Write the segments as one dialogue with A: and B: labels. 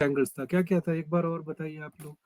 A: Angles था, क्या क्या था, एक बार और बताइए आप लोग।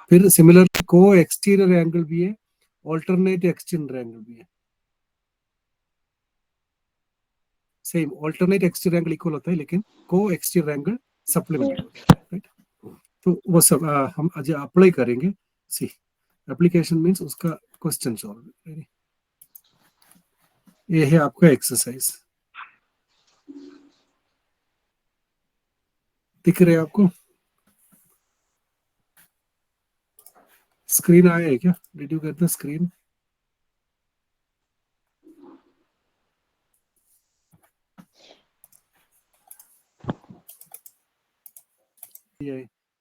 A: फिर सिमिलरली को एक्सटीरियर एंगल भी है, ऑल्टरनेट एक्सटीरियर एंगल भी है। Same alternate exterior angle equal होता है, लेकिन को एक्सटीरियर एंगल सप्लीमेंट्री होता है, राइट। तो वो सब हम आज अप्लाई करेंगे। सी एप्लीकेशन मींस उसका क्वेश्चन सॉल्व। ये है आपका एक्सरसाइज, दिख रहे हैं आपको? स्क्रीन आया है क्या? Did you get the screen?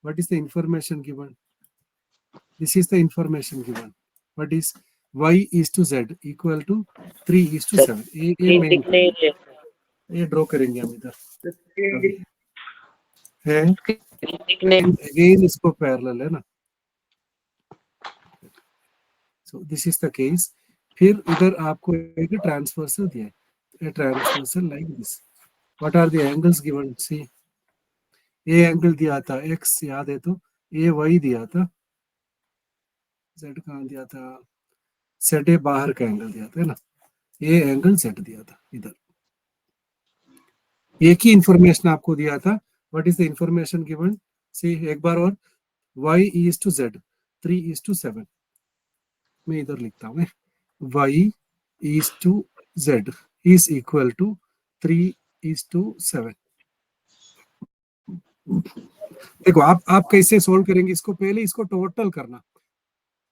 A: What is the information given? This is the information given. What is y is to z equal to 3 is to 7? ये मेन ये ड्रॉ करेंगे हम इधर अभी है, अगेन इसको पैरेलल है ना, so this is the case. फिर इधर आपको एक ट्रांसवर्सल दिया है, transversal like this. What are the angles given? See a angle दिया था x, याद है तो ए y दिया था, z कहाँ दिया था, सेट ए बाहर का एंगल दिया था ना, ये एंगल सेट दिया था इधर। एक ही इंफॉर्मेशन आपको दिया था। What is the information given? See एक बार और, y is to z 3 is to 7। मैं इधर लिखता हूँ, y is to z is equal to 3 is to 7। देखो आप कैसे सोल्व करेंगे इसको, पहले इसको टोटल करना।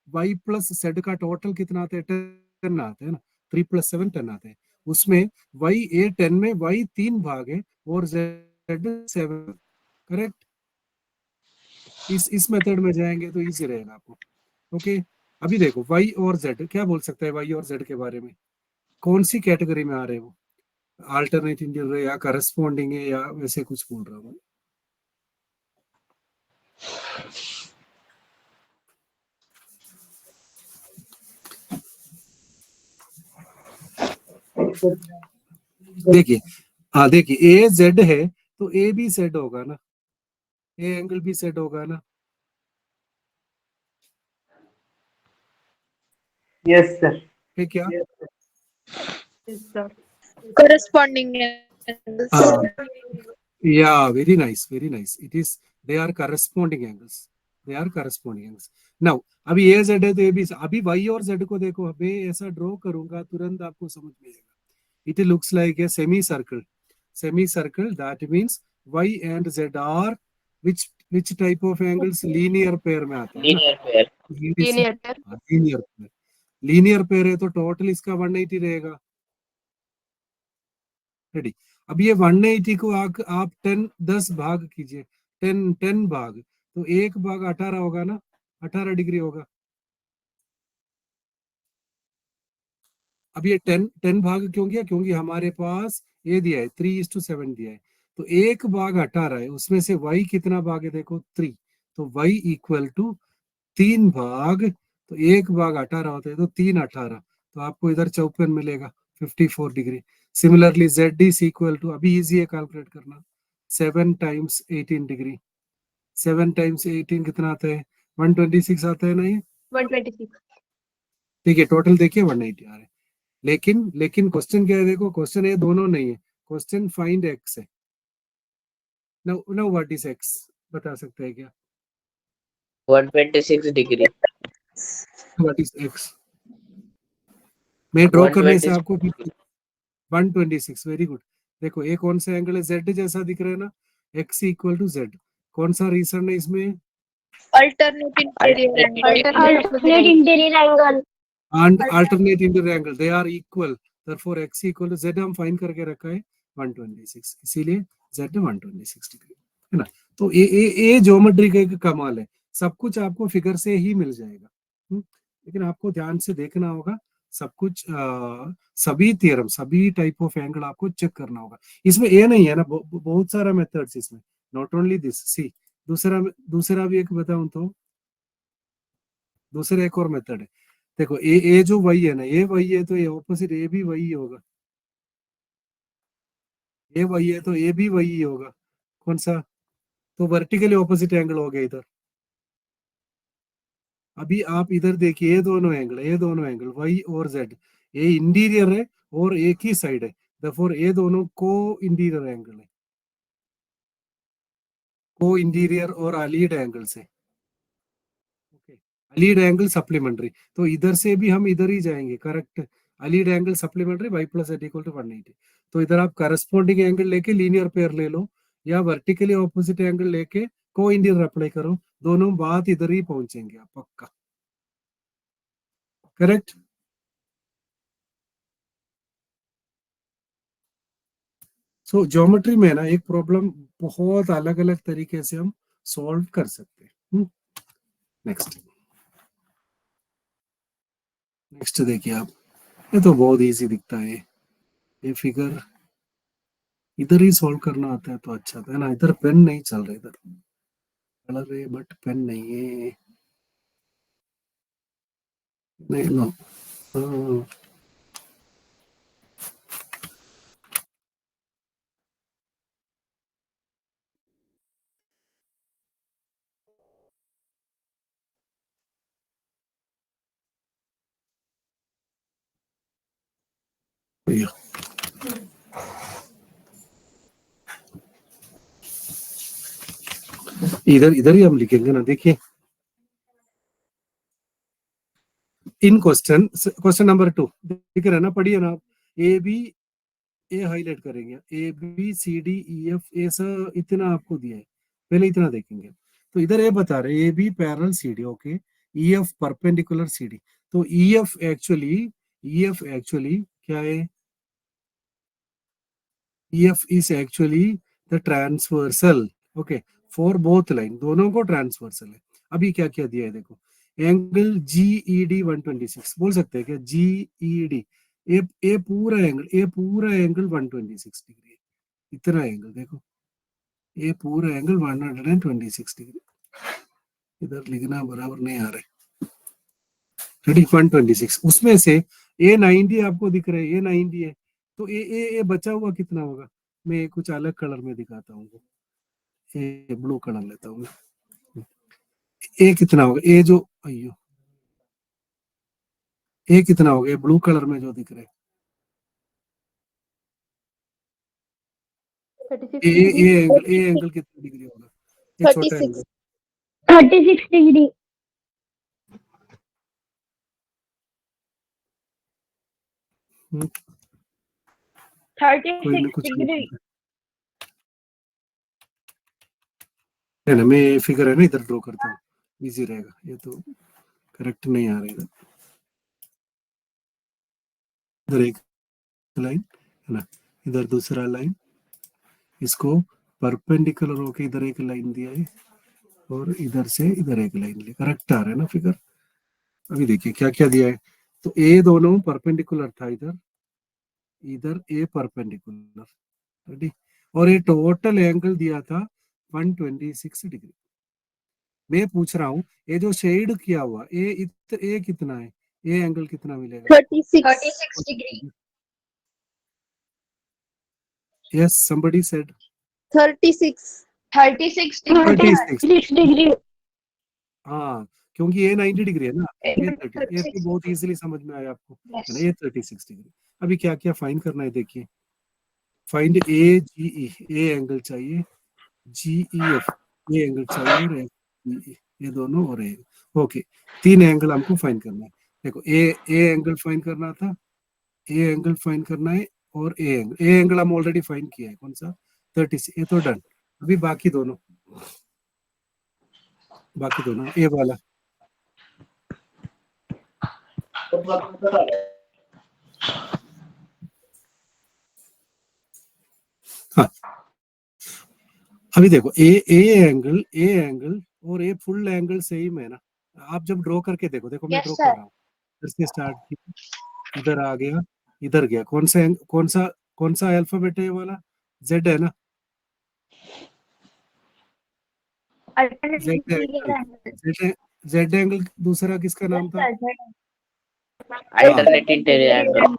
A: y प्लस z का टोटल कितना आता है? 10 आता है ना, 3 प्लस 7 10 आता है। उसमें y ए 10 में y 3 भाग है और z 7, करेक्ट। इस मेथड में जाएंगे तो इजी रहेगा आपको। ओके, अभी देखो y और z, क्या बोल सकता है y और z के बारे में? कौन सी कैटेगरी में आ रहे हैं वो? अल्टरनेट इंटीग्रल है या करस्पॉन्डिंग है या वैसे कुछ बोल रहा हूँ? देखिए, हाँ देखिए, ए जेड है तो ए भी सेट होगा ना, ए एंगल भी सेट होगा ना।
B: Yes sir.
A: है क्या?
C: corresponding angles.
A: Yeah, very nice, very nice. It is, they are corresponding angles. They are corresponding angles. Now, अभी ए जेड है तो ए भी, अभी वाई और जेड को देखो, अभी ऐसा ड्रॉ करूंगा तुरंत आपको समझ में आएगा। It looks like a semicircle. Semicircle, that means y and z are which type of angles? Linear pair में आते हैं ना,
C: Linear pair.
A: Linear pair. Linear pair है तो टोटल इसका 180 रहेगा, रेडी। अब ये 180 को आप 10 भाग कीजिए, 10 भाग, तो एक भाग 18 होगा ना, 18 डिग्री होगा। अब ये 10 भाग क्यों किया? क्योंकि हमारे पास ये दिया है 3:7 दिया है, तो एक भाग 18 है, उसमें से y कितना भाग है देखो 3, तो y इक्वल टू 3 भाग, तो एक भाग 18 होता है तो 3 18, तो आपको इधर 54 मिलेगा, 54 degree. Similarly z is equal to, अभी इजी है कैलकुलेट करना, 7 टाइम्स 18 डिग्री, 7 टाइम्स 18 कितना आता है? 126 आता है ना ये,
C: 126.
A: ठीक है, टोटल देखिए 180 आ रहा है। लेकिन लेकिन क्वेश्चन क्या है देखो, क्वेश्चन ये दोनों नहीं है, क्वेश्चन फाइंड एक्स है। नाउ व्हाट इज एक्स, बता सकते हैं क्या?
B: 126 डिग्री।
A: What is x? मैं ड्रॉ करने से
B: 126
A: आपको 126, वेरी गुड। देखो ये कौन सा एंगल है, जेड जैसा दिख रहा है ना, एक्स इक्वल टू जेड। कौन सा रीजन है इसमें?
C: Alternate interior angle.
D: Alternate interior angle.
A: and alternate interior angle, they are equal, therefore x equal to z हम फाइंड करके रखा है 126, इसीलिए z 126 डिग्री है ना। तो ये ज्योमेट्री का एक कमाल है, सब कुछ आपको फिगर से ही मिल जाएगा। लेकिन आपको ध्यान से देखना होगा सब कुछ, सभी थ्योरम, सभी टाइप ऑफ एंगल आपको चेक करना होगा। इसमें ये नहीं है ना, बहुत सारा मेथड्स इसमें, नॉट ओनली दिस। सी दूसरा दूसरा भी एक बताऊं तो, दूसरा एक और मेथड है। देखो ए जो वही है ना, ये वही है तो ये ऑपोजिट ए भी वही होगा, ये वही है तो ए भी वही होगा। कौन सा? तो वर्टिकली ऑपोजिट एंगल हो गया इधर। अभी आप इधर देखिए, ये दोनों एंगल, ये दोनों एंगल वाई और जेड, ये इंटीरियर है और एक ही साइड है, therefore ये दोनों को इंटीरियर एंगल है, को इंटीरियर और अलीड एंगल से। अलीड एंगल सप्लीमेंट्री, तो इधर से भी हम इधर ही जाएंगे, correct. Allied angle supplementary y plus z equal to 180। तो इधर आप करस्पॉन्डिंग एंगल लेके लीनियर पेयर ले लो, या वर्टिकली ऑपोजिट एंगल लेके को इंटीरियर अप्लाई करो, दोनों बात इधर ही पहुंचेंगे आप पक्का, करेक्ट। सो ज्योमेट्री में ना एक प्रॉब्लम बहुत अलग अलग तरीके से हम सॉल्व कर सकते हैं। नेक्स्ट नेक्स्ट देखिए आप, ये तो बहुत इजी दिखता है, ये फिगर इधर ही सॉल्व करना आता है तो अच्छा था ना। इधर पेन नहीं चल रहा, इधर कलर है बट पेन नहीं है, नहीं लो। इधर इधर ही हम लिखेंगे ना, देखिए इन क्वेश्चन नंबर 2 दिख रहा है ना, पढ़िए ना आप। ए बी, ए हाईलाइट करेंगे, A B C D E F, ऐसा इतना आपको दिया है, पहले इतना देखेंगे। तो इधर ये बता रहे A B parallel C D, okay, E F perpendicular C D. तो ई एफ एक्चुअली क्या है? EF is actually the transversal, okay, for both line, दोनों को ट्रांसवर्सल है। अभी क्या क्या दिया है देखो, एंगल GED 126, बोल सकते हैं क्या GED? ये पूरा एंगल 126 डिग्री है, इतना एंगल देखो, ये पूरा एंगल 126 डिग्री। इधर लिखना बराबर नहीं आ रहा है, 126, उसमें से ए 90 आपको दिख रहा है, ए 90 है, तो ए बचा हुआ कितना होगा? मैं कुछ अलग कलर में दिखाता हूँ, ये ब्लू कलर लेता हूँ। ए कितना होगा? ए जो, अयो, ए कितना होगा? ब्लू कलर में जो दिख रहा है, ए एंगल कितना डिग्री होगा? ये छोटा
C: 36.
A: Angle
D: 36 degree.
A: कोई
D: 36
A: ना कुछ
D: degree.
A: है ना, मैं फिगर है ना इधर ड्रॉ करता हूँ, इजी रहेगा। ये तो करेक्ट नहीं आ रहा इधर, इधर एक लाइन है ना, इधर दूसरा लाइन, इसको परपेंडिकुलर होके इधर एक लाइन दिया है, और इधर से इधर एक लाइन लिया, करेक्ट आ रहा है ना फिगर। अभी देखिए क्या क्या दिया है, तो ए दोनों परपेंडिकुलर था, इधर इधर ए परपेंडिकुलर, रेडी, और ये टोटल एंगल दिया था 126 डिग्री। मैं पूछ रहा हूँ ये जो शेड किया हुआ ए कितना है, ये एंगल कितना मिलेगा?
C: 36
D: degree.
A: Yes, somebody said
C: 36
D: 36 degree.
A: 36
D: degree.
A: हाँ, क्योंकि ये 90 डिग्री है ना, ये 30, ये
C: 36
A: तो बहुत इजीली समझ में आया आपको, है
C: yes
A: ना, ये 36 डिग्री। अभी क्या क्या फाइंड करना है देखिए, find A ji E, A angle चाहिए, जी ई एफ, ये एंगल चाहिए, और एफ ई, ये दोनों, और ए, ओके, 3 एंगल हमको फाइंड करना है। देखो ए एंगल फाइंड करना था, ए एंगल फाइंड करना है, और ए एंगल हम ऑलरेडी फाइंड किया है, कौन सा, 36, ये तो डन। अभी बाकी दोनों ए वाला, हाँ अभी देखो ए एंगल और ए फुल एंगल सेम है ना, आप जब ड्रॉ करके देखो, देखो मैं
C: yes
A: ड्रॉ कर
C: sir
A: रहा हूँ, फिर से स्टार्ट किया, इधर आ गया, इधर गया, कौन सा अल्फाबेट है ये वाला, जेड है ना,
C: alternate
A: Z
C: interior
A: angle,
C: angle
A: Z angle दूसरा किसका नाम था, हाँ
B: अल्टरनेट इंटीरियर एंगल।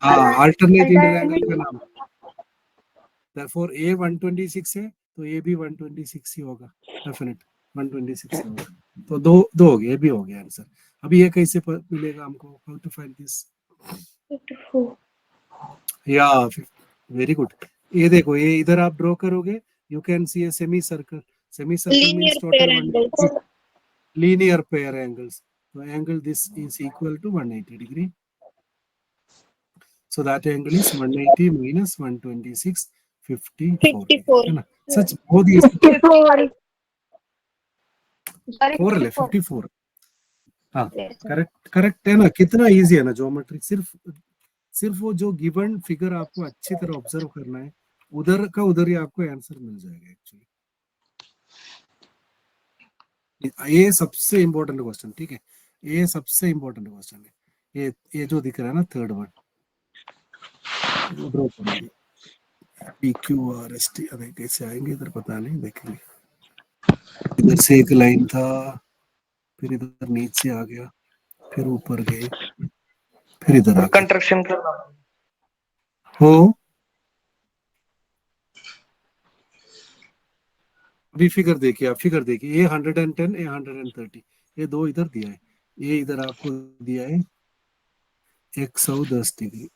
A: हाँ अल्टरनेट इंटीरियर एंगल
C: alternate
A: का नाम, therefore ए 126 है, तो ये भी 126 ही होगा, डेफिनेट 126 ही होगा, तो दो हो गए, ये भी हो गया आंसर। अभी ये कैसे मिलेगा हमको, हाउ टू फाइंड दिस, या वेरी गुड, ये देखो, ये इधर आप ड्रॉ करोगे, you can see a semi circle
C: linear
A: means
C: pair
A: total
C: angles
A: linear pair angles, so angle this is equal to 180 degree, so that angle is 180 minus 126, 54 degree,
C: 54
A: है ना, सच बहुत ही
D: 54.
C: sorry
A: 54, हाँ
C: yes sir
A: करेक्ट है ना, कितना easy है ना geometry, सिर्फ वो जो गिवन फिगर आपको अच्छी तरह ऑब्जर्व करना है, उधर का उधर ही आपको आंसर मिल जाएगा एक्चुअली। ये सबसे इंपॉर्टेंट क्वेश्चन, ठीक है, ये सबसे इंपॉर्टेंट क्वेश्चन है, ये जो दिख रहा है ना थर्ड वन, ड्रॉ करेंगे, P Q R S T, अरे कैसे आएंगे इधर पता नहीं, देखेंगे, इधर से एक लाइन था, फिर इधर नीचे आ गया, फिर ऊपर गए, फिर इधर आ गए,
B: कंस्ट्रक्शन
A: हो अभी फिगर देखिए, आप फिगर देखिए, ये 110, ये 130, ये दो इधर दिया है, ये इधर आपको दिया है 110 डिग्री,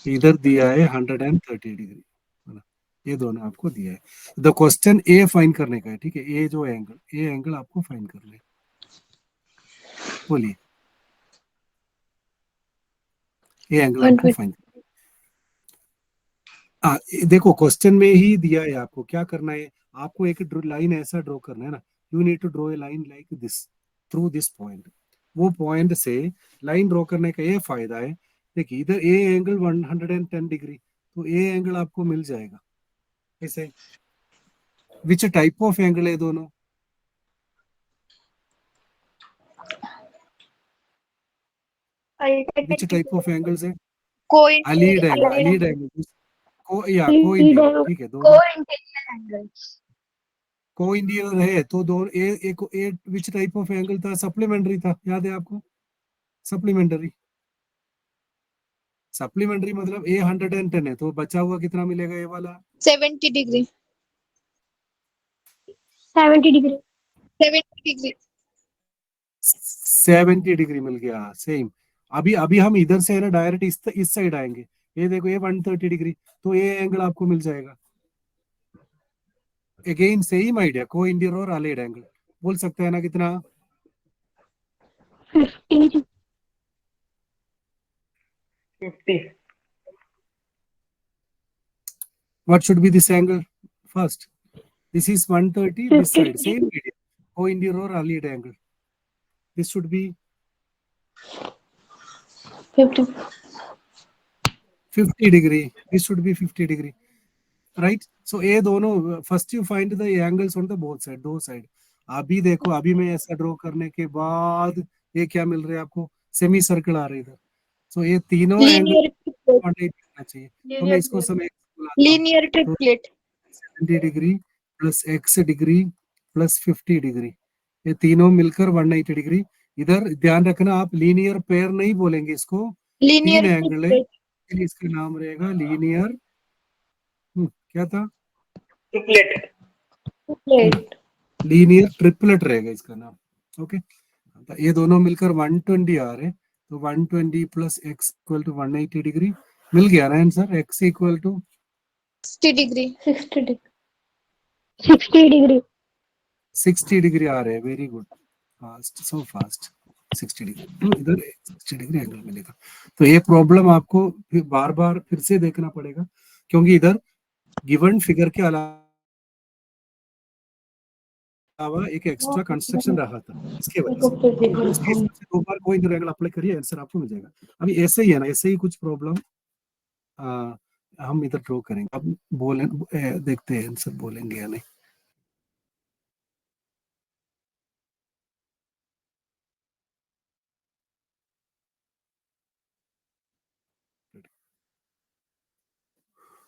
A: इधर दिया है 130 डिग्री, है ना, ये दोनों आपको दिया है। द क्वेश्चन ए फाइंड करने का है, ठीक है, ए जो ए एंगल आपको फाइंड करना है, बोलिए, ए एंगल आपको फाइंड, देखो क्वेश्चन में ही दिया है, आपको क्या करना है, आपको एक लाइन ऐसा ड्रॉ करना है ना, you need to draw a line like this through this point, वो पॉइंट से लाइन ड्रॉ करने का ये फायदा है, देखिए इधर ए एंगल 110 डिग्री, तो ए एंगल आपको मिल जाएगा, कैसे, विच टाइप ऑफ एंगल है दोनों, विच टाइप ऑफ एंगल्स है, अलीड एंगल को इंडियर, ठीक है, दोनों
C: co-interior angles
A: को इंडियर है, तो दो ए विच टाइप ऑफ एंगल था, सप्लीमेंट्री था, याद है आपको, सप्लीमेंट्री मतलब ए 110 है, तो बचा हुआ कितना मिलेगा, ये वाला
C: 70 degree
D: 70 degree.
C: 70 degree
A: 70 डिग्री मिल गया, सेम। अभी हम इधर से है ना डायरेक्ट इस साइड आएंगे, ये देखो ये 130 डिग्री, तो ये एंगल आपको मिल जाएगा, अगेन सेम आइडिया, को इंडियर और अलाइड एंगल, बोल सकते हैं ना कितना,
D: 50.
B: 50
A: what should be this angle first, this is 130, this
D: 50
A: side same idea, को इंडियर और allied angle, this should be
D: 50.
A: 50 degree, this should be 50 degree, right, so ये दोनों, first you find the angles on the both side, दो side, अभी देखो, अभी मैं ऐसा ड्रॉ करने के बाद ये क्या मिल रहा है आपको, सेमी सर्कल आ रही है इधर, सो ये तीनों एंगल
C: linear triplet
A: 180 होना चाहिए, तो मैं इसको समय
C: linear triplet
A: 70 degree plus x degree plus 50 degree, ये तीनों मिलकर 180 डिग्री, इधर ध्यान रखना, आप लीनियर पेयर नहीं बोलेंगे इसको,
C: linear
A: तीन एंगल है,
C: triplet
A: इसलिए इसका नाम रहेगा लीनियर, क्या था,
B: ट्रिपलेट
C: triplet
A: लीनियर ट्रिपलेट रहेगा इसका नाम, ओके, तो ये दोनों मिलकर 120 आ रहे, तो 120 plus x equal to 180 degree मिल गया ना answer, x equal to
C: 60 degree.
D: 60 degree. 60 degree.
A: 60 degree आ रहे हैं। Very good, fast, so fast. 60 degree, तो इधर 60 डिग्री एंगल मिलेगा। तो ये प्रॉब्लम आपको फिर बार बार फिर से देखना पड़ेगा, क्योंकि इधर गिवन फिगर के अलावा एक एक्स्ट्रा कंस्ट्रक्शन रहा था, इसके वजह से। तो उसके हिसाब से दो बार कोई एंगल अप्लाई करिए, आंसर आपको मिल जाएगा। अभी ऐसे ही है ना, ऐसे ही कुछ प्रॉब्लम हम इधर ड्रॉ करेंगे। अब बोले देखते हैं आंसर बोलेंगे या नहीं।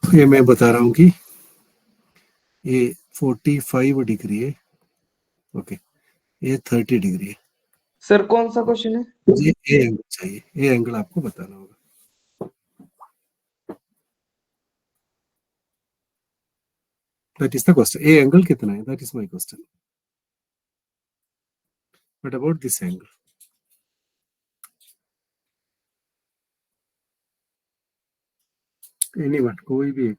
A: ये मैं बता रहा हूँ कि ये 45 डिग्री है, ओके, ये 30 डिग्री है।
B: सर कौन सा क्वेश्चन है?
A: मुझे ये एंगल चाहिए, ये एंगल आपको बताना होगा। दैट इज द क्वेश्चन, ये एंगल कितना है, that is my question. But about this angle, anyone, कोई भी एक।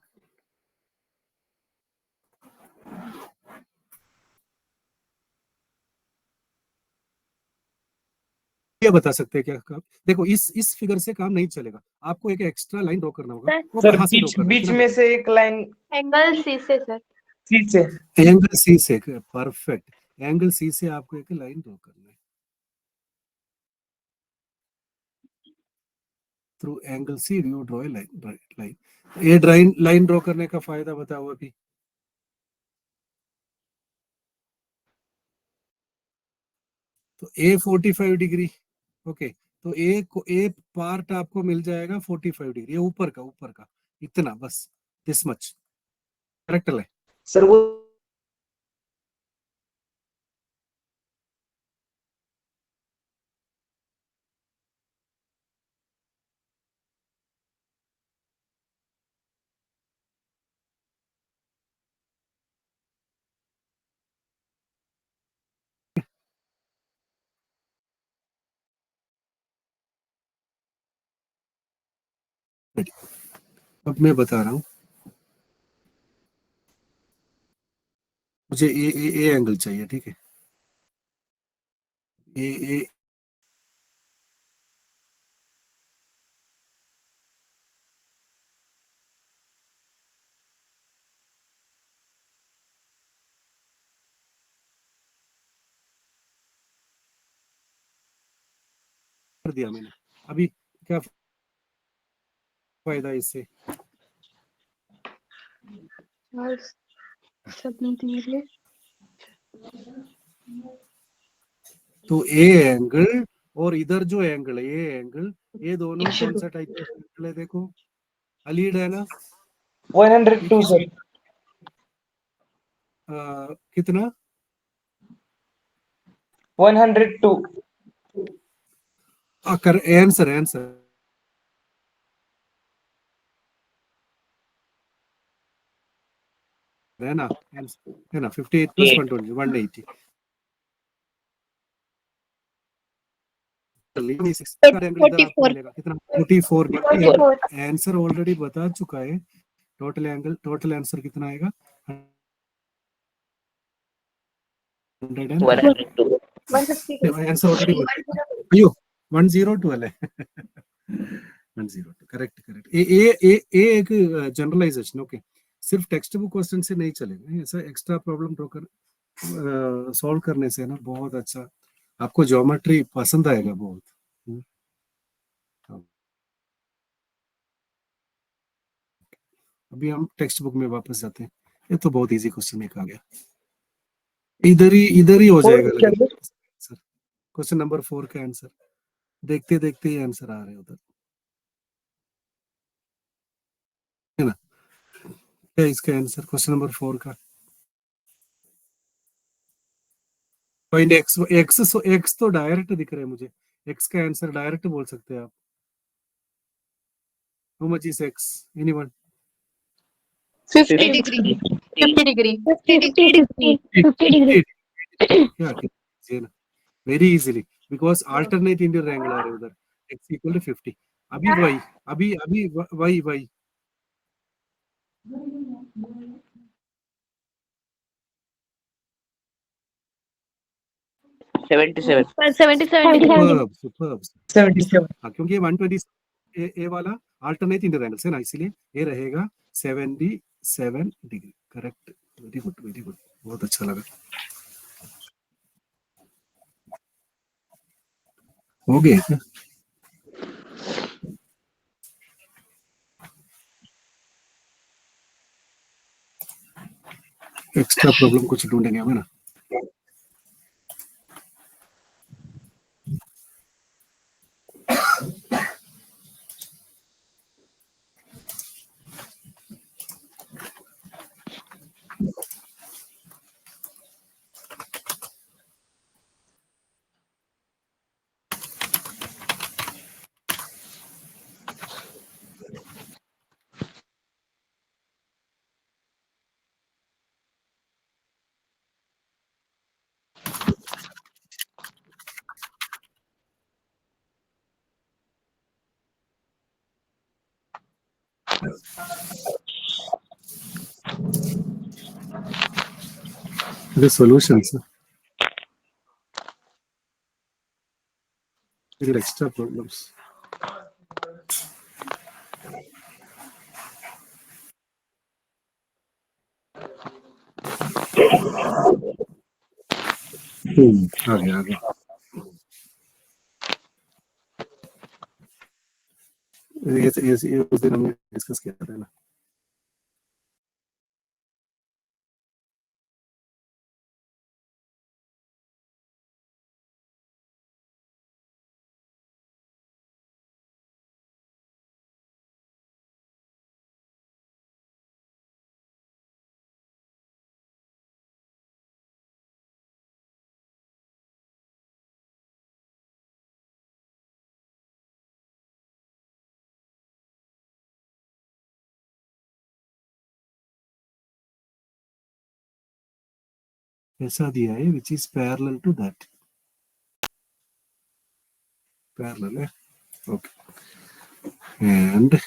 A: ये बता सकते हैं क्या काम? देखो इस फिगर से काम नहीं चलेगा, आपको एक एक्स्ट्रा लाइन ड्रॉ करना होगा। वो
B: सर
A: कहाँ से ड्रॉ
B: बीच
A: करना है?
B: बीच में से एक लाइन
D: एंगल सी से सर.
B: सी से।
A: एंगल सी से, परफेक्ट, एंगल सी से आपको एक लाइन ड्रॉ करना है। Through angle C you draw a line. ये लाइन ड्रॉ करने का फायदा बताओ अभी। तो ए 45 डिग्री, ओके, तो ए पार्ट आपको मिल जाएगा 45 डिग्री, ये ऊपर का इतना, बस दिस मच, करेक्ट है।
B: सर वो
A: अब मैं बता रहा हूँ, मुझे ए एंगल चाहिए, ठीक है। ए कर दिया मैंने। अभी क्या फायदा इससे? तो ए एंगल और इधर जो एंगल है, ये एंगल, ये दोनों कौन सा टाइप का एंगल है? देखो, अलीड है ना।
B: 102 सर।
A: कितना?
B: 102।
A: कर आंसर है ना, है ना, 58 प्लस 120, 180। एंगल इधर आपको
C: 44.
A: मिलेगा कितना? 44।
D: 44.
A: आंसर ऑलरेडी बता चुका है। टोटल आंसर कितना आएगा?
B: 102।
A: आंसर ऑलरेडी बता, अयो 102 अले 102, करेक्ट। ये एक जनरलाइजेशन, ओके, सिर्फ टेक्स्ट बुक क्वेश्चन से नहीं चलेगा, ऐसा एक्स्ट्रा प्रॉब्लम ड्रॉ कर सॉल्व करने से ना बहुत अच्छा आपको ज्योमेट्री पसंद आएगा बहुत। अभी हम टेक्स्ट बुक में वापस जाते हैं। ये तो बहुत इजी क्वेश्चन एक आ गया, इधर ही हो जाएगा आंसर। क्वेश्चन नंबर 4 का आंसर देखते देखते ही आंसर आ रहे हैं उधर, है ना। क्या इसका आंसर क्वेश्चन नंबर 4 का? पॉइंट एक्स तो डायरेक्ट दिख रहा है मुझे, एक्स का आंसर डायरेक्ट बोल सकते हैं आप। How much is x, anyone?
C: 50 degree.
D: 50 degree. 50 degree. 50 degree.
A: क्या ये ना very easily because alternate interior angle आ रहे उधर x इक्वल टू 50. अभी y अभी अभी y
B: 77.
D: 77 degree.
A: सुपर्ब
B: 77.
A: हाँ, क्योंकि ये 120 ए वाला अल्टरनेट इंटीरियर एंगल है ना, इसीलिए ये रहेगा 77 डिग्री. करेक्ट. वेरी गुड, बहुत अच्छा लगा. हो गया क्या? एक्स्ट्रा प्रॉब्लम कुछ ढूंढेंगे हमें ना. The solutions. There are extra problems. आ गया. ये उस दिन हमने डिस्कस किया था ना. ऐसा दिया है which is parallel to that. Parallel है. Okay. And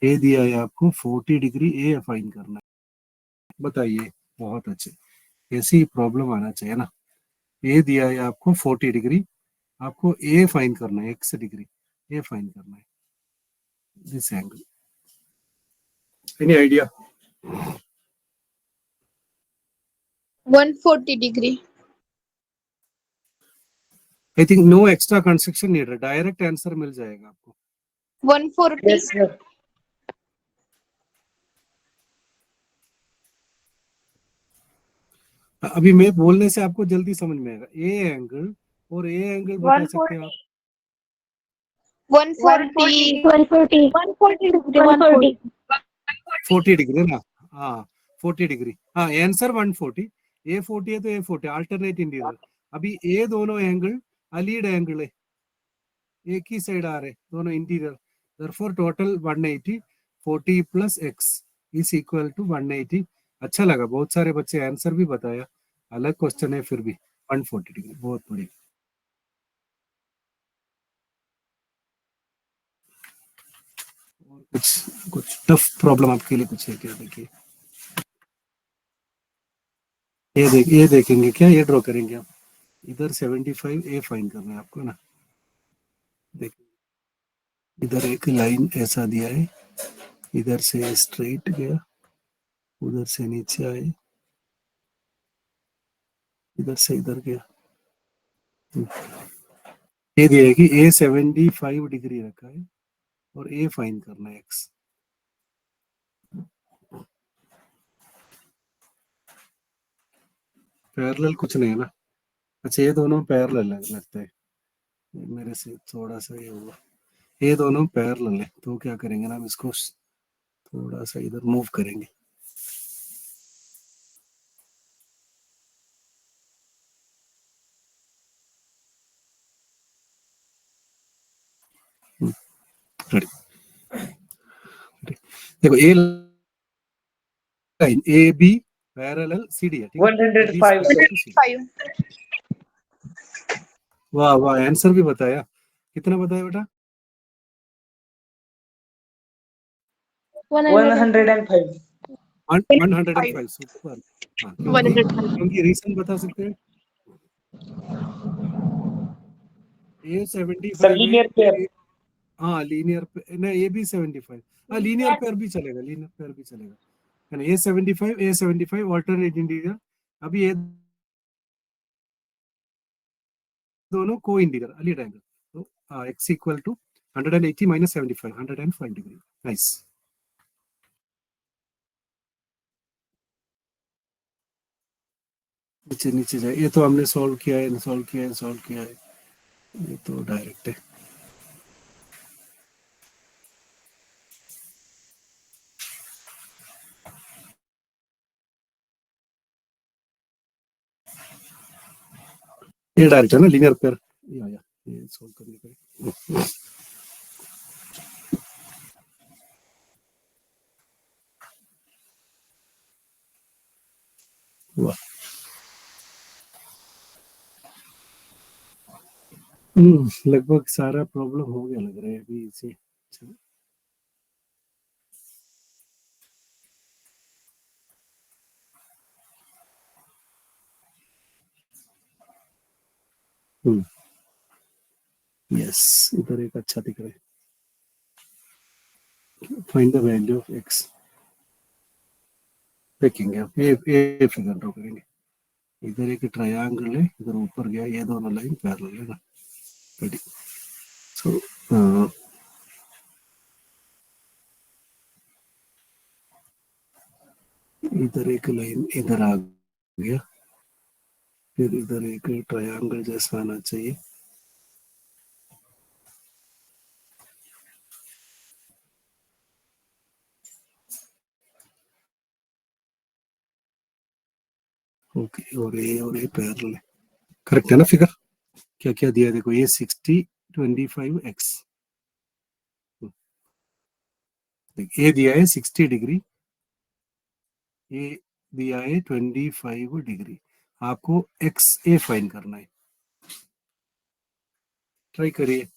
A: ए दिया है आपको 40 डिग्री ए फाइन करना है. बताइए. बहुत अच्छे. ऐसी प्रॉब्लम आना चाहिए ना. ए दिया है आपको 40 डिग्री, आपको ए फाइन करना है, x डिग्री ए फाइन करना है. This angle. Any idea?
C: 140 degree.
A: I think no extra construction need है, डायरेक्ट आंसर मिल जाएगा आपको.
C: 140.
B: Yes, sir.
A: अभी मैं बोलने से आपको जल्दी समझ में आएगा. ए एंगल और ए एंगल बता सकते हैं आप.
C: 140.
D: 140. 140 degree. 140.
A: 40 डिग्री ना. हाँ 40 डिग्री. हाँ आंसर 140. ए 40 है तो ए 40 अल्टरनेट इंटीरियर. अभी ए दोनों एंगल अलीड एंगल है, एक ही साइड आ रहे दोनों interior. Therefore total 180. 40 plus x is equal to 180. अच्छा लगा, बहुत सारे बच्चे आंसर भी बताया. अलग क्वेश्चन है फिर भी. 140 डिग्री. बहुत बढ़िया. कुछ टफ प्रॉब्लम आपके लिए कुछ है क्या? देखिए ये देखेंगे क्या, ये ड्रॉ करेंगे आप. इधर 75 ए फाइन करना है आपको ना. देखिए इधर एक लाइन ऐसा दिया है, इधर से स्ट्रेट गया, उधर से नीचे आए, इधर से इधर गया. ये दिया है कि ए 75 डिग्री रखा है और ए फाइन करना है एक्स. पैरेलल कुछ नहीं है ना. अच्छा ये दोनों पैरेलल लगता है मेरे से, थोड़ा सा ये हुआ. ये दोनों पैरेलल है तो क्या करेंगे ना, हम इसको थोड़ा सा इधर मूव करेंगे. देखो a line A B parallel C D है, ठीक है.
B: 105.
C: 105.
A: वाह वाह, आंसर भी बताया। कितना बताया बेटा?
B: 105.
A: 105। सुपर। हाँ, क्योंकि
C: 105.
A: रीजन बता सकते हैं?
B: सर
A: A75 है
B: लीनियर
A: तो
B: पेयर.
A: हाँ लीनियर पे नहीं, A भी 75। हाँ लीनियर पेयर भी चलेगा, लीनियर पेयर भी चलेगा, है ना। A75 alternate integer. अभी ये दोनों को इंटीजर अली एंगल, तो x equal to 180 minus 75, 105 degree. Nice. नीचे नीचे जाए, ये तो हमने सॉल्व किया है, सॉल्व किया है, सॉल्व किया है, ये तो डायरेक्ट है। ये डायरेक्ट है ना, लीनियर पेयर। ये सॉल्व करने का। वाह। लगभग सारा प्रॉब्लम हो गया लग रहा है अभी इसे। यस, इधर एक अच्छा दिख रहा है। Find the value of x। देखेंगे अब ये फिगर ड्रॉ करेंगे। इधर एक ट्रायंगल है, इधर ऊपर गया, ये दोनों लाइन पैरेलल है ना। रेडी। सो इधर एक लाइन इधर आ गया, फिर इधर एक ट्रायंगल जैसा आना चाहिए। ओके, और ये पैरेलल है। करेक्ट है ना फिगर? क्या क्या दिया है देखो, ये 60 25x। ये दिया है 60 डिग्री, ये दिया है 25 डिग्री। आपको एक्स ए फाइन करना है। ट्राई करिए।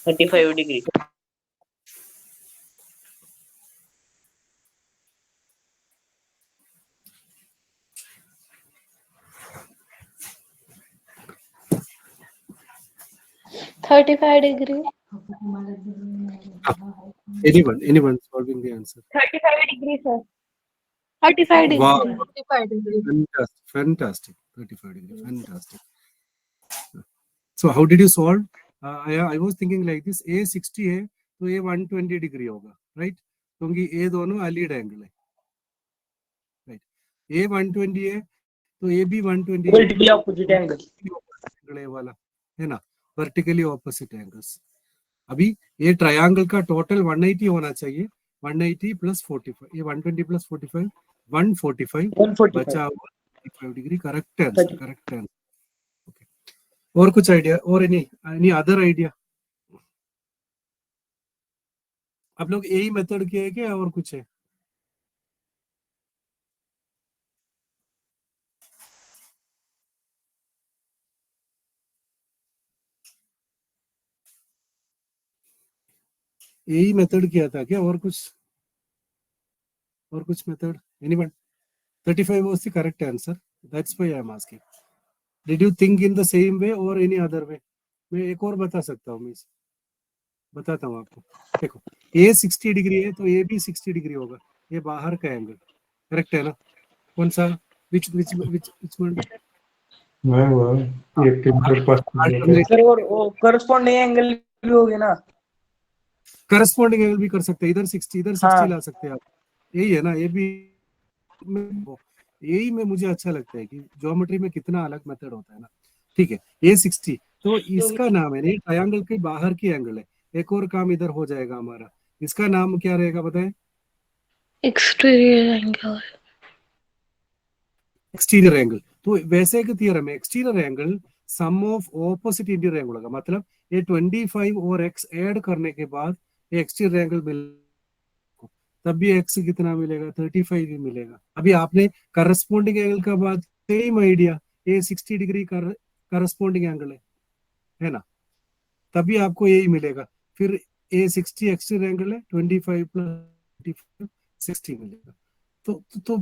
B: $35 degree.
D: $35 degree.
A: Anyone solving the answer?
D: 35 degree, sir.
C: 35 degree.
A: Wow,
C: 35 degree.
A: fantastic. 35 degree, fantastic. So how did you solve? I was thinking like this, A60 है तो A 120 डिग्री होगा, right? क्योंकि A दोनों Allied angle है, right? A 120 है तो A भी 120
B: Vertically opposite angle.
A: Angle वाला है ना, वर्टिकली ऑपोजिट एंगल्स। अभी ये ट्रायंगल का टोटल 180 होना चाहिए, 180 प्लस 45, ये 120 प्लस 45 145,
B: 145.
A: बचा हुआ 35 degree. Correct answer, correct answer. Okay, और कुछ आइडिया, और एनी अदर आइडिया? आप लोग यही मेथड किए हैं क्या और कुछ है? यही मेथड किया था क्या, और कुछ method? Anyone? 35 was the correct answer, that's why I am asking. Did you think in the same way or any other way? मैं एक और बता सकता हूँ, मैं बताता हूँ आपको। देखो, ये 60 डिग्री है तो ये भी 60 डिग्री होगा, ये बाहर का एंगल, करेक्ट है ना? कौन सा? Which one?
B: सर और corresponding angle भी होगे ना?
A: करस्पॉन्डिंग एंगल भी कर सकते हैं, इधर 60 इधर 60
B: हाँ.
A: ला सकते हैं आप। यही है ना, ये भी यही में मुझे अच्छा लगता है कि ज्योमेट्री में कितना अलग मेथड होता है ना। ठीक है, ये 60 तो इसका नाम है, नहीं ट्रायंगल के बाहर की एंगल है। एक और काम इधर हो जाएगा हमारा, इसका नाम क्या रहेगा बताएं?
D: Exterior angle.
A: Exterior angle. तो वैसे एक थियरम है, exterior angle sum of opposite interior angle होगा, मतलब ये 25 और x ऐड करने के बाद ये एक्सटीरियर एंगल मिल, तब भी x कितना मिलेगा, 35 ही मिलेगा। अभी आपने करस्पॉन्डिंग एंगल का बात, सेम आइडिया, ये 60 डिग्री करस्पॉन्डिंग एंगल है ना, तभी आपको यही मिलेगा। फिर ए 60 एक्सटीरियर एंगल है, 25 प्लस 60 मिलेगा। तो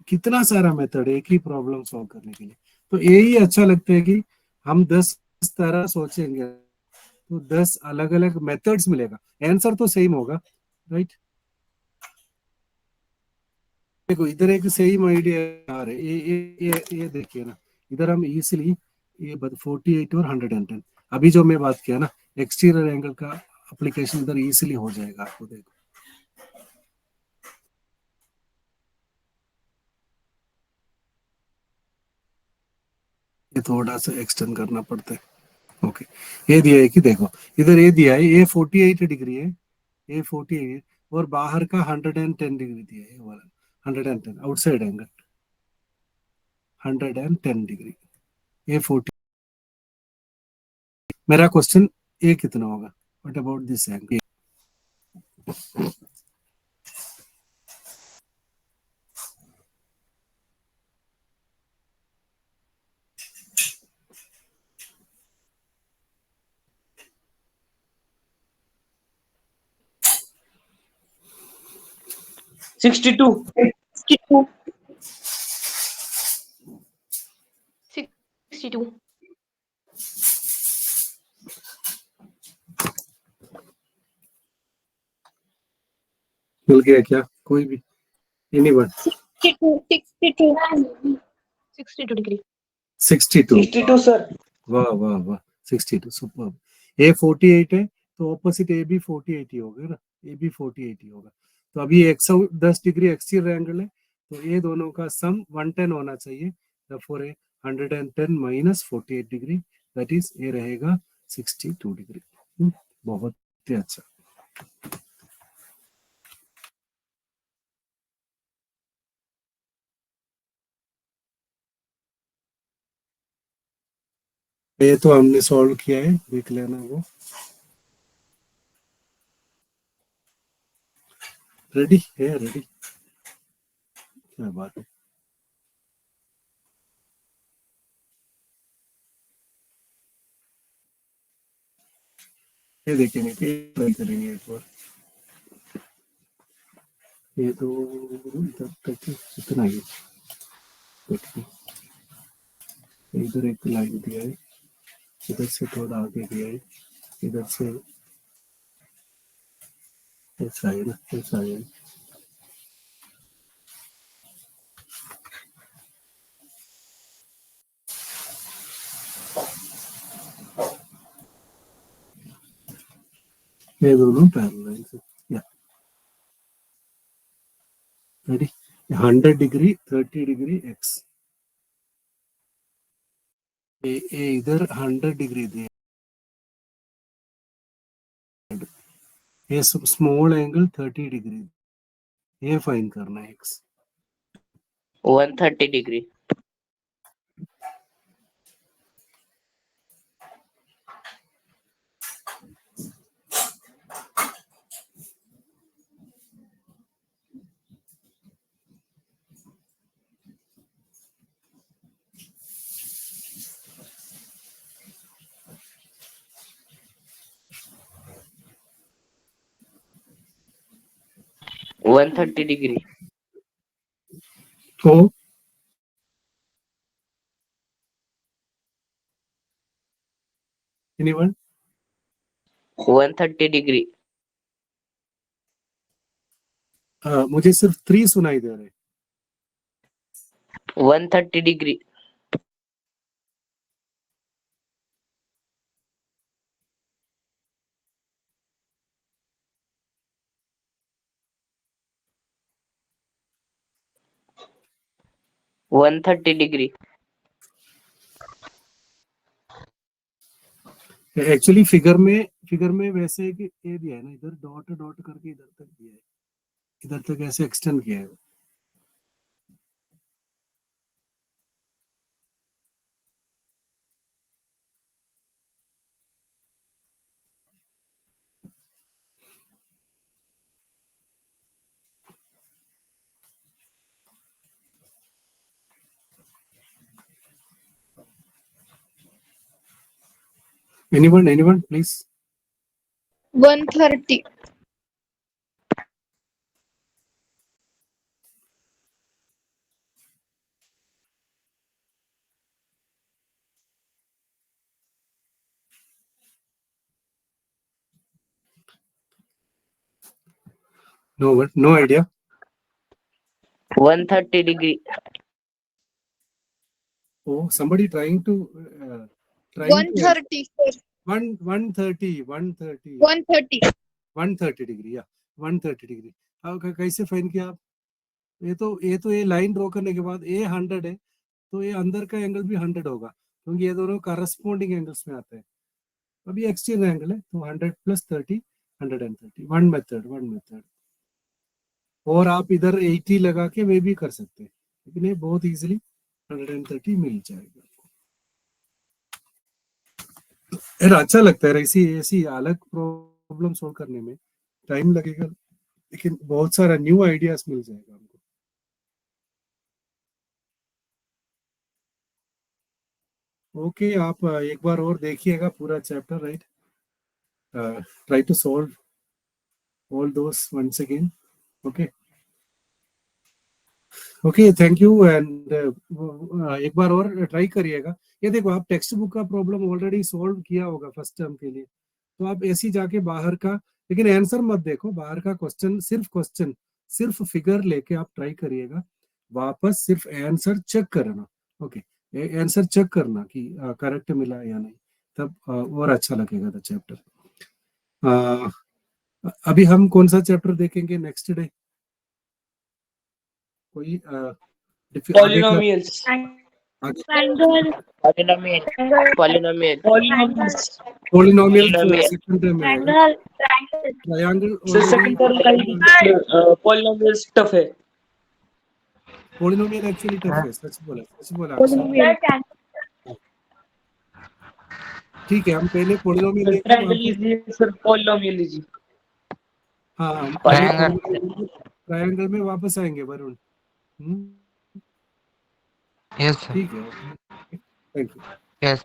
A: कितना सारा मेथड है एक ही प्रॉब्लम सॉल्व करने के लिए। तो यही अच्छा लगता है कि हम 10 तरह सोचेंगे तो 10 अलग अलग मेथड्स मिलेगा, आंसर तो सेम होगा, राइट। देखो इधर एक सेम आइडिया आ रहा है, ये देखिए ना, इधर हम इजीली ये 48 और 110, अभी जो मैं बात किया ना एक्सटीरियर एंगल का एप्लीकेशन इधर इजीली हो जाएगा आपको। देखो ये थोड़ा सा एक्सटेंड करना पड़ता है। ओके, ये दिया है कि देखो इधर ये दिया है, ये 48 डिग्री है, ये 48 और बाहर का 110 डिग्री दिया है, ये वाला 110 आउटसाइड एंगल 110 डिग्री, ये 40। मेरा क्वेश्चन ये कितना होगा, व्हाट अबाउट दिस एंगल?
B: 62
C: 62. 62.
A: मिल गया क्या कोई भी, एनीवन?
C: 62. 62. 62 degree.
A: 62,
B: 62 सर।
A: वाह वाह वाह, 62 सुपर। ए 48 है तो ऑपोजिट ए भी 48 ही होगा ना, ए भी 48 ही होगा। तो अभी 110 डिग्री एक्सटीरियर एंगल है, तो ये दोनों का सम 110 होना चाहिए, therefore A 110 minus 48 degree, that is ये रहेगा 62 डिग्री। बहुत ही अच्छा। ये तो हमने सॉल्व किया है, देख लेना वो। रेडी है, रेडी, क्या बात है। ये देखेंगे, ट्राई करेंगे एक बार। ये तो इधर तक इतना ही, देखिए इधर एक लाइन दिया है, इधर से थोड़ा आगे दिया है, इधर से ऐसा है ना, ऐसा है। ये दोनों पैरेलल से, या रेडी। 100 डिग्री 30 डिग्री एक्स, ये इधर 100 डिग्री दिया, ये स्मॉल एंगल 30 डिग्री, ये फाइन करना है एक्स।
E: 130 डिग्री। One 30 degree.
A: तो एनीवन?
E: 130 डिग्री।
A: मुझे सिर्फ 3 सुनाई दे रहे।
E: 130 degree. One 30 degree.
A: Actually figure में वैसे है कि ये दिया है ना, इधर डॉट डॉट करके इधर तक दिया है, इधर तक ऐसे एक्सटेंड किया है। Anyone, please.
C: 130.
A: No idea.
E: 130 degree.
A: Oh, somebody trying to
C: 130, sir.
A: 130
C: 130.
A: 130 degree या 130 डिग्री। अब कैसे फाइंड किया आप? ये लाइन ड्रॉ करने के बाद ये 100 है, तो ये अंदर का एंगल भी 100 होगा, क्योंकि ये दोनों करस्पॉन्डिंग एंगल्स में आते हैं। अब ये एक्सचेंज एंगल है, तो 100 + 30 130। One method. और आप इधर 80 लगा के वे भी कर सकते हैं, लेकिन ये बहुत इजीली 130 मिल जाएगा। यार अच्छा लगता है ऐसी अलग प्रॉब्लम सॉल्व करने में। टाइम लगेगा, लेकिन बहुत सारा न्यू आइडियाज मिल जाएगा हमको। ओके, आप एक बार और देखिएगा पूरा chapter, right? Try to solve all those once again. Okay, thank you. And एक बार और ट्राई करिएगा। ये देखो, आप टेक्स्ट बुक का प्रॉब्लम ऑलरेडी सॉल्व किया होगा फर्स्ट टर्म के लिए, तो आप ऐसे ही जाके बाहर का, लेकिन आंसर मत देखो, बाहर का क्वेश्चन सिर्फ फिगर लेके आप ट्राई करिएगा, वापस सिर्फ आंसर चेक करना। ओके, आंसर चेक करना कि करेक्ट मिला या नहीं, तब और अच्छा लगेगा द चैप्टर। अभी हम कौन सा चैप्टर देखेंगे नेक्स्ट डे? कोई
B: polynomials.
C: Triangle.
E: Polynomial. Polynomial.
A: Polynomial
E: Polynomial.
A: Second term में आएगा।
C: Triangle.
A: ट्रायंगल
B: सेकंड टर्म का पॉलिनोमियल्स टफ है।
A: पॉलिनोमियल एक्चुअली टफ है, सच बोला
C: Polynomial.
A: ठीक है, हम पहले पॉलिनोमियल देखते हैं।
B: ट्रायंगल इजी है सर, पॉलिनोमियल इजी।
A: हाँ, हम
E: Triangle.
A: ट्रायंगल में वापस आएंगे वरुण।
F: Yes, sir.
A: ठीक है, थैंक यू।
F: Yes.